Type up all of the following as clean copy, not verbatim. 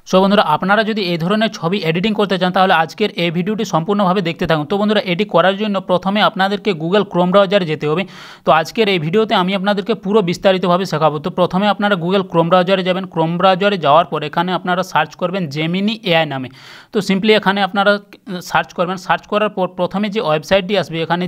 So বন্ধুরা আপনারা যদি এই ধরনের ছবি এডিটিং করতে চান তাহলে আজকের এই ভিডিওটি সম্পূর্ণভাবে দেখতে থাকুন। তো বন্ধুরা এটি করার জন্য প্রথমে আপনাদেরকে গুগল ক্রোম ব্রাউজারে যেতে হবে। তো আজকের এই ভিডিওতে আমি আপনাদেরকে পুরো বিস্তারিতভাবে শেখাবো। তো প্রথমে আপনারা গুগল ক্রোম ব্রাউজারে যাবেন। ক্রোম ব্রাউজারে যাওয়ার পর এখানে আপনারা সার্চ করবেন জেমিনি এআই নামে। তো সিম্পলি এখানে আপনারা সার্চ করবেন। সার্চ করার পর প্রথমে যে ওয়েবসাইটটি আসবে এখানে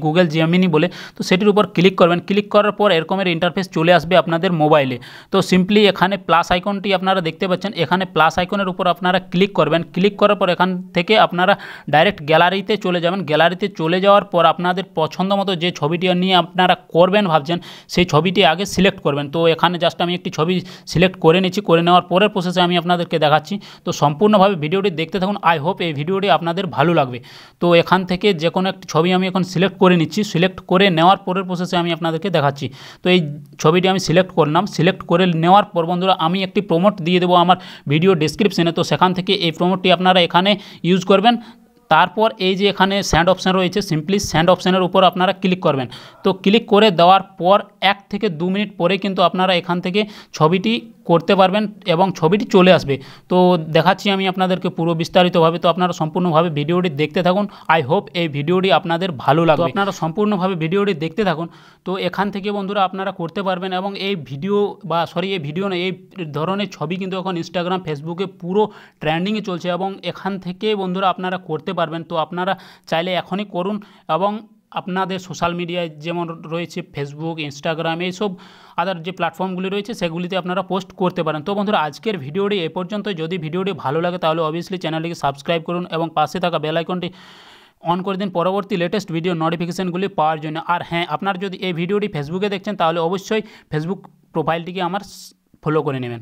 গুগল জেমিনি বলে, তো সেটির উপর ক্লিক করবেন। ক্লিক করার পর এরকমের ইন্টারফেস চলে আসবে আপনাদের মোবাইলে। তো সিম্পলি এখানে প্লাস আইকনটি আপনারা দেখতে পাচ্ছেন, এখানে প্লাস আইকনের উপর আপনারা ক্লিক করবেন। ক্লিক করার পর এখান থেকে আপনারা ডাইরেক্ট গ্যালারিতে চলে যাবেন। গ্যালারিতে চলে যাওয়ার পর আপনাদের পছন্দ মতো যে ছবিটি নিয়ে আপনারা করবেন ভাবছেন সেই ছবিটি আগে সিলেক্ট করবেন। তো এখানে জাস্ট আমি একটি ছবি সিলেক্ট করে নিচ্ছি। করে নেওয়ার পরের প্রসেসে আমি আপনাদেরকে দেখাচ্ছি। তো সম্পূর্ণভাবে ভিডিওটি দেখতে থাকুন। আই হোপ এই ভিডিওটি আপনাদের ভালো লাগবে। তো এখান থেকে যে কোনো একটি ছবি আমি এখন সিলেক্ট করে নিচ্ছি। সিলেক্ট করে নেওয়ার পরের প্রসেসে আমি আপনাদেরকে দেখাচ্ছি। তো এই ছবিটি আমি সিলেক্ট করলাম। সিলেক্ট করে নেওয়ার পর বন্ধুরা আমি একটি প্রমোট দিয়ে দেবো আমার ভিডিও ডেসক্রিপশনে। তো সেখান থেকে এই প্রমোটটি আপনারা এখানে ইউজ করবেন। তারপর এই যে এখানে সেন্ড অপশান রয়েছে, সিম্পলি সেন্ড অপশানের উপর আপনারা ক্লিক করবেন। তো ক্লিক করে দেওয়ার পর 1 থেকে 2 মিনিট পরে কিন্তু আপনারা এখান থেকে ছবিটি করতে পারবেন এবং ছবিটি চলে আসবে। তো দেখাচ্ছি আমি আপনাদেরকে পুরো বিস্তারিতভাবে। তো আপনারা সম্পূর্ণভাবে ভিডিওটি দেখতে থাকুন। আই হোপ এই ভিডিওটি আপনাদের ভালো লাগবে। আপনারা সম্পূর্ণভাবে ভিডিওটি দেখতে থাকুন। তো এখান থেকে বন্ধুরা আপনারা করতে পারবেন এবং এই ভিডিও না, এই ধরনের ছবি কিন্তু এখন ইনস্টাগ্রাম ফেসবুকে পুরো ট্রেন্ডিংয়ে চলছে এবং এখান থেকে বন্ধুরা আপনারা করতে পারবেন। তো আপনারা চাইলে এখনই করুন এবং আপনাদের সোশ্যাল মিডিয়ায় যেমন রয়েছে ফেসবুক, ইনস্টাগ্রাম, এইসব আদার যে প্ল্যাটফর্মগুলি রয়েছে সেগুলিতে আপনারা পোস্ট করতে পারেন। তো বন্ধুরা আজকের ভিডিওটি এ পর্যন্ত। যদি ভিডিওটি ভালো লাগে তাহলে অবভিয়াসলি চ্যানেলটিকে সাবস্ক্রাইব করুন এবং পাশে থাকা বেল আইকনটি অন করে দিন পরবর্তী লেটেস্ট ভিডিও নোটিফিকেশানগুলি পাওয়ার জন্য। আর হ্যাঁ, আপনারা যদি এই ভিডিওটি ফেসবুকে দেখছেন তাহলে অবশ্যই ফেসবুক প্রোফাইলটিকে আমার ফলো করে নেবেন।